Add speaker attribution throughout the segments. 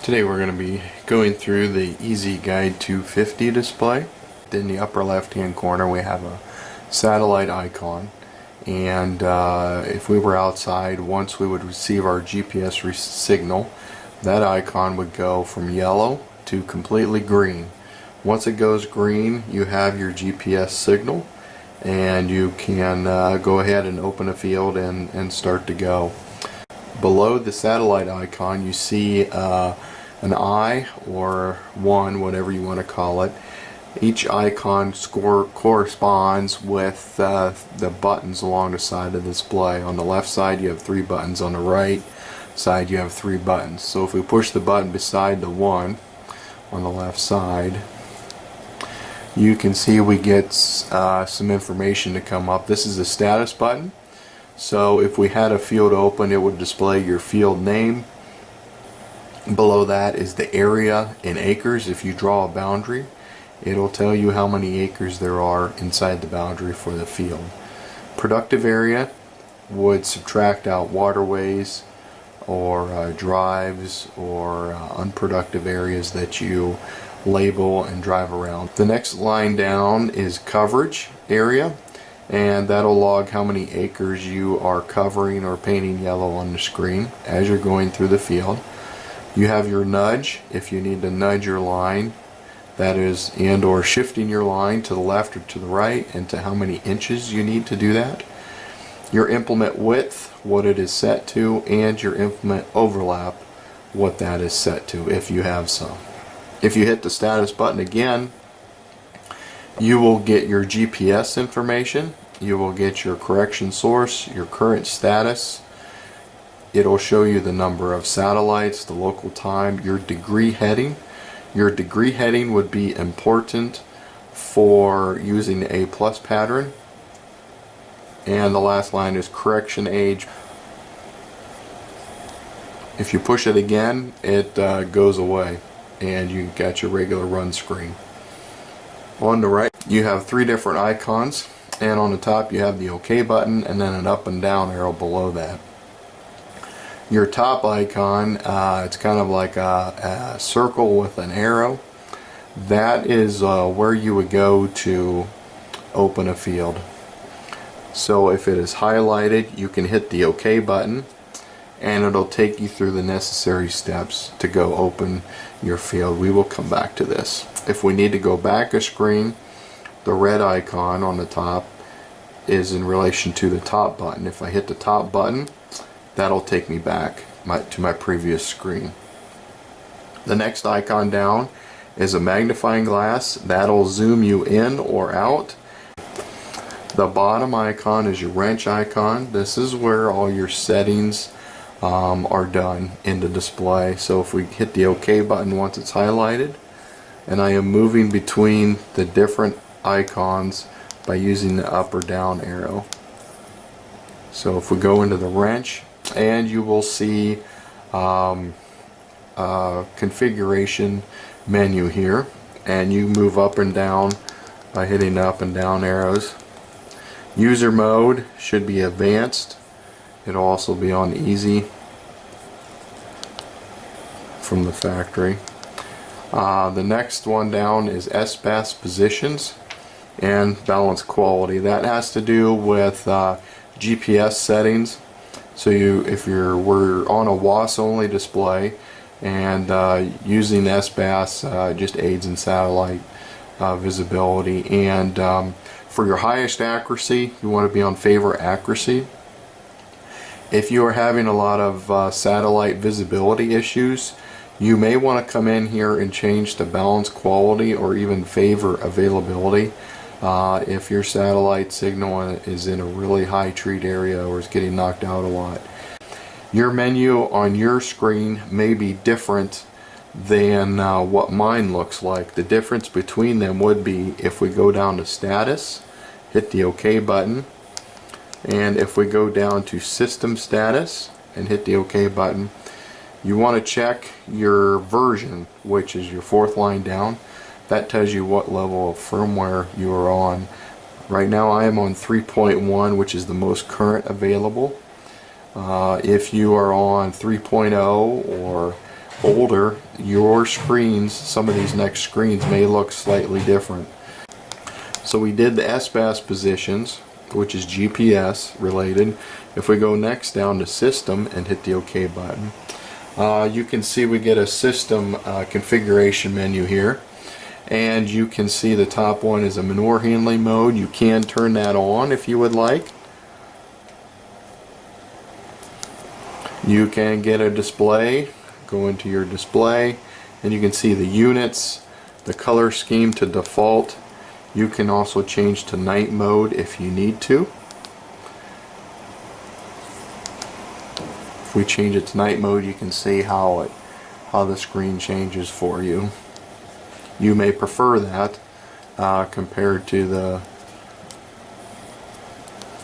Speaker 1: Today we're going to be going through the Easy Guide 250 display. In the upper left hand corner we have a satellite icon, and if we were outside, once we would receive our GPS signal, that icon would go from yellow to completely green. Once it goes green, you have your GPS signal and you can go ahead and open a field and start to go. Below the satellite icon you see an eye or one, whatever you want to call it. Each icon corresponds with the buttons along the side of the display. On the left side you have 3 buttons, on the right side you have 3 buttons. So if we push the button beside the one on the left side, you can see we get some information to come up. This is the status button. So if we had a field open, it would display your field name. Below that is the area in acres. If you draw a boundary, it'll tell you how many acres there are inside the boundary for the field. Productive area would subtract out waterways or drives or unproductive areas that you label and drive around. The next line down is coverage area, and that'll log how many acres you are covering or painting yellow on the screen as you're going through the field. You have your nudge, if you need to nudge your line, that is, and or shifting your line to the left or to the right, and to how many inches you need to do that. Your implement width, what it is set to, and your implement overlap, what that is set to, if you have some. If you hit the status button again, you will get your GPS information, you will get your correction source, your current status. It'll show you the number of satellites, the local time, your degree heading. Your degree heading would be important for using the A+ pattern. And the last line is correction age. If you push it again, it goes away and you got your regular run screen. On the right you have 3 different icons, and on the top you have the OK button and then an up and down arrow below that. Your top icon, it's kind of like a circle with an arrow. That is where you would go to open a field. So if it is highlighted, you can hit the OK button and it'll take you through the necessary steps to go open your field. We will come back to this. If we need to go back a screen, the red icon on the top is in relation to the top button. If I hit the top button, that'll take me back to my previous screen. The next icon down is a magnifying glass. That'll zoom you in or out. The bottom icon is your wrench icon. This is where all your settings are done in the display. So if we hit the OK button once it's highlighted, and I am moving between the different icons by using the up or down arrow. So if we go into the wrench, and you will see configuration menu here, and you move up and down by hitting the up and down arrows. User mode should be advanced. It'll also be on easy from the factory. The next one down is SBAS positions and balance quality. That has to do with GPS settings. So if we're on a WAS only display, and using SBAS just aids in satellite visibility, and for your highest accuracy you want to be on favor accuracy. If you are having a lot of satellite visibility issues, you may want to come in here and change to balance quality or even favor availability. If your satellite signal is in a really high treat area or is getting knocked out a lot. Your menu on your screen may be different than what mine looks like. The difference between them would be if we go down to status, hit the OK button, and if we go down to system status and hit the OK button, you want to check your version, which is your 4th line down. That tells you what level of firmware you are on. Right now I am on 3.1, which is the most current available. If you are on 3.0 or older, your screens, some of these next screens may look slightly different. So we did the SBAS positions, which is GPS related. If we go next down to system and hit the OK button, you can see we get a system configuration menu here, and you can see the top one is a manure handling mode. You can turn that on if you would like. You can get a display, go into your display, and you can see the units, the color scheme to default. You can also change to night mode if you need to. If we change it to night mode, you can see how the screen changes for you. You may prefer that compared to the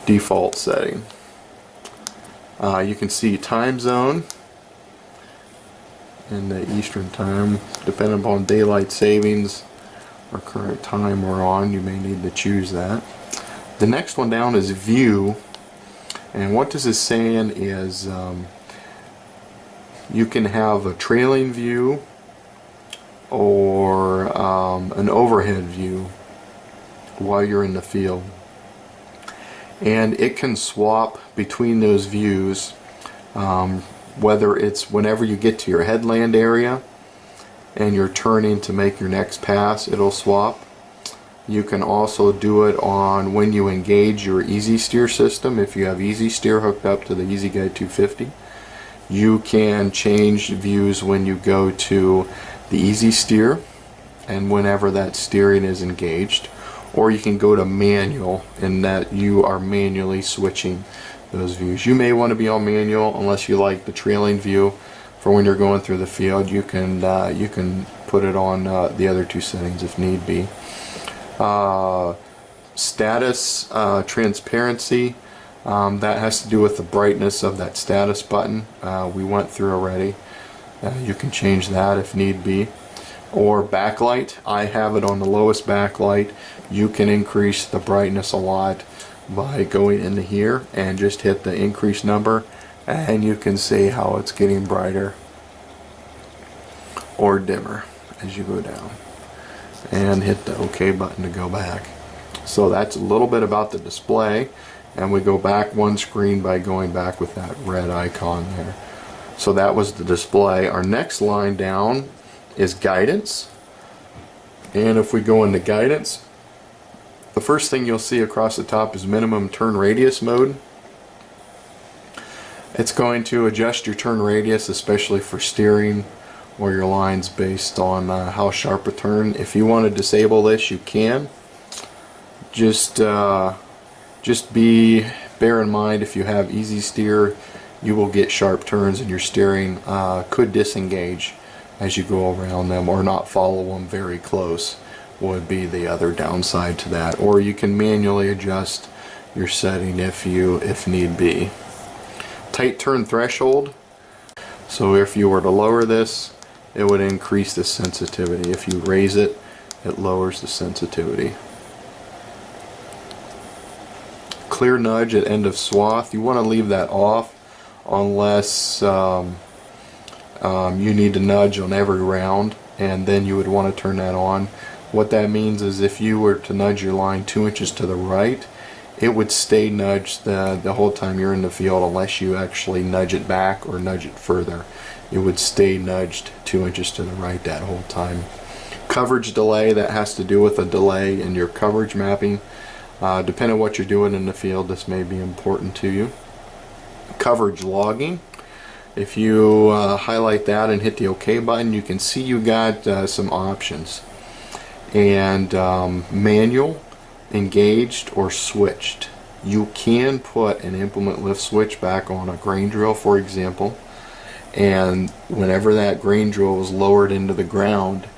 Speaker 1: default setting. You can see time zone in the Eastern time, depending upon daylight savings or current time we're on. You may need to choose that. The next one down is view, and what this is saying is you can have a trailing view or an overhead view while you're in the field, and it can swap between those views, whether it's whenever you get to your headland area and you're turning to make your next pass, it'll swap. You can also do it on when you engage your Easy Steer system. If you have Easy Steer hooked up to the Easy Guide 250, you can change views when you go to the Easy Steer and whenever that steering is engaged, or you can go to manual, in that you are manually switching those views. You may want to be on manual unless you like the trailing view for when you're going through the field. You can put it on the other two settings if need be. Status transparency, that has to do with the brightness of that status button. We went through already. You can change that if need be. Or backlight, I have it on the lowest backlight. You can increase the brightness a lot by going into here and just hit the increase number, and you can see how it's getting brighter or dimmer as you go down, and hit the OK button to go back. So that's a little bit about the display, and we go back one screen by going back with that red icon there. So that was the display. Our next line down is guidance, and if we go into guidance, the first thing you'll see across the top is minimum turn radius mode. It's going to adjust your turn radius, especially for steering or your lines, based on how sharp a turn. If you want to disable this, you can. Just bear in mind, if you have Easy Steer, you will get sharp turns, and your steering could disengage as you go around them, or not follow them very close would be the other downside to that. Or you can manually adjust your setting if need be. Tight turn threshold, so if you were to lower this, it would increase the sensitivity. If you raise it, it lowers the sensitivity. Clear nudge at end of swath, you want to leave that off unless you need to nudge on every round, and then you would want to turn that on. What that means is if you were to nudge your line 2 inches to the right, it would stay nudged the whole time you're in the field, unless you actually nudge it back or nudge it further. It would stay nudged 2 inches to the right that whole time. Coverage delay, that has to do with a delay in your coverage mapping. Depending on what you're doing in the field, this may be important to you. Coverage logging, if you highlight that and hit the OK button, you can see you got some options. And manual, engaged, or switched. You can put an implement lift switch back on a grain drill, for example, and whenever that grain drill was lowered into the ground,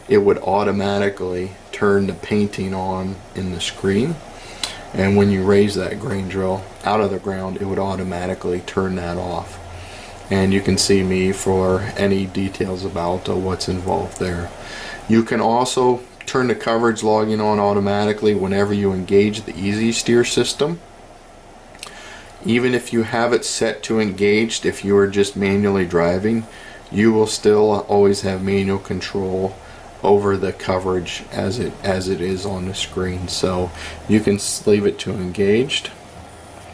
Speaker 1: it would automatically turn the painting on in the screen, and when you raise that grain drill out of the ground, it would automatically turn that off. And you can see me for any details about what's involved there. You can also turn the coverage logging on automatically whenever you engage the Easy Steer system. Even if you have it set to engaged, if you are just manually driving, you will still always have manual control over the coverage as it is on the screen. So you can leave it to engaged.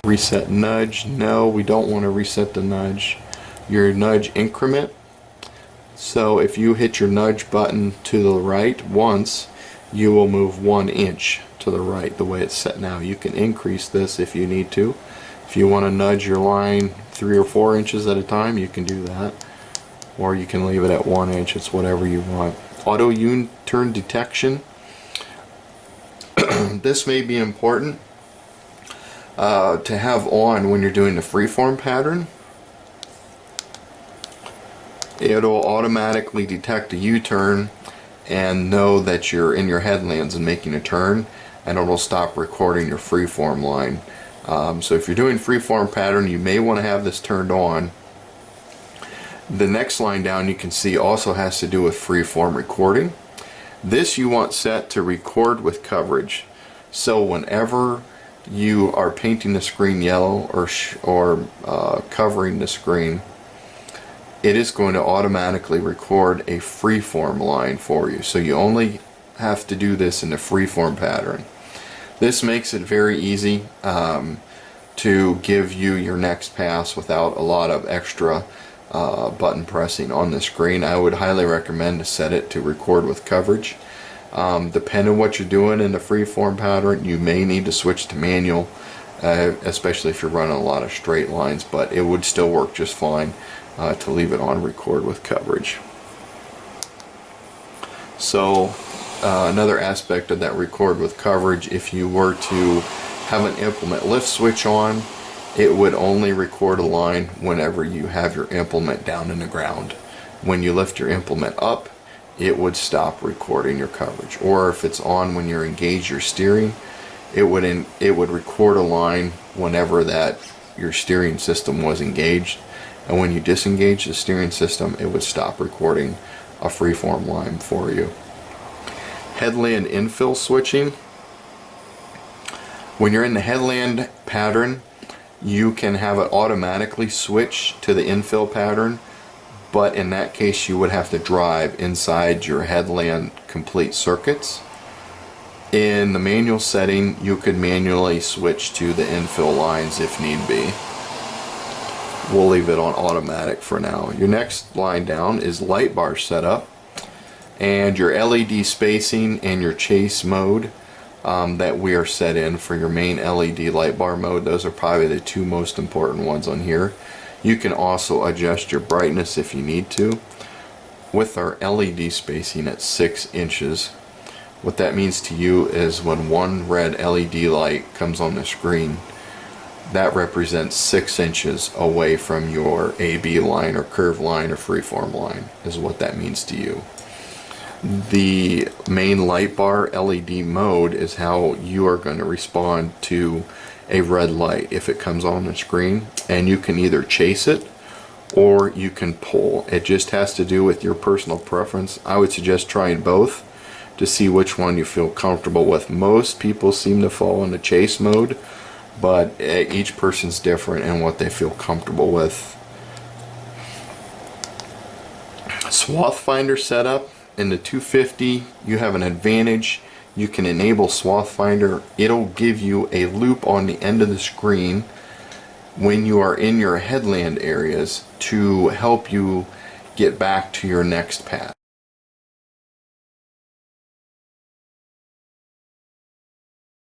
Speaker 1: Reset nudge. No, we don't want to reset the nudge. Your nudge increment. So if you hit your nudge button to the right once, you will move 1 inch to the right the way it's set now. You can increase this if you need to. If you want to nudge your line 3 or 4 inches at a time, you can do that. Or you can leave it at 1 inch. It's whatever you want. Auto U-turn detection. This may be important to have on when you're doing the freeform pattern. It'll automatically detect a U-turn and know that you're in your headlands and making a turn, and it'll stop recording your freeform line. So if you're doing freeform pattern, you may want to have this turned on. The next line down you can see also has to do with freeform recording. This you want set to record with coverage. So whenever you are painting the screen yellow or covering the screen, it is going to automatically record a freeform line for you. So you only have to do this in the freeform pattern. This makes it very easy to give you your next pass without a lot of extra button pressing on the screen. I would highly recommend to set it to record with coverage. Depending on what you're doing in the freeform pattern, you may need to switch to manual, especially if you're running a lot of straight lines, but it would still work just fine to leave it on record with coverage. So another aspect of that record with coverage, if you were to have an implement lift switch on, it would only record a line whenever you have your implement down in the ground. When you lift your implement up, it would stop recording your coverage. Or if it's on when you're engaged your steering, it would record a line whenever that your steering system was engaged, and when you disengage the steering system, it would stop recording a freeform line for you. Headland infill switching. When you're in the headland pattern, you can have it automatically switch to the infill pattern, but in that case you would have to drive inside your headland complete circuits. In the manual setting, you could manually switch to the infill lines if need be. We'll leave it on automatic for now. Your next line down is light bar setup, and your LED spacing and your chase mode that we are set in for your main LED light bar mode. Those are probably the two most important ones on here. You can also adjust your brightness if you need to. With our LED spacing at 6 inches, what that means to you is when one red LED light comes on the screen, that represents 6 inches away from your AB line or curve line or freeform line, is what that means to you. The main light bar LED mode is how you are going to respond to a red light if it comes on the screen, and you can either chase it or you can pull. It just has to do with your personal preference. I would suggest trying both to see which one you feel comfortable with. Most people seem to fall into chase mode, but each person's different in what they feel comfortable with. Swath finder setup. In the 250, you have an advantage. You can enable swath finder. It'll give you a loop on the end of the screen when you are in your headland areas to help you get back to your next pass.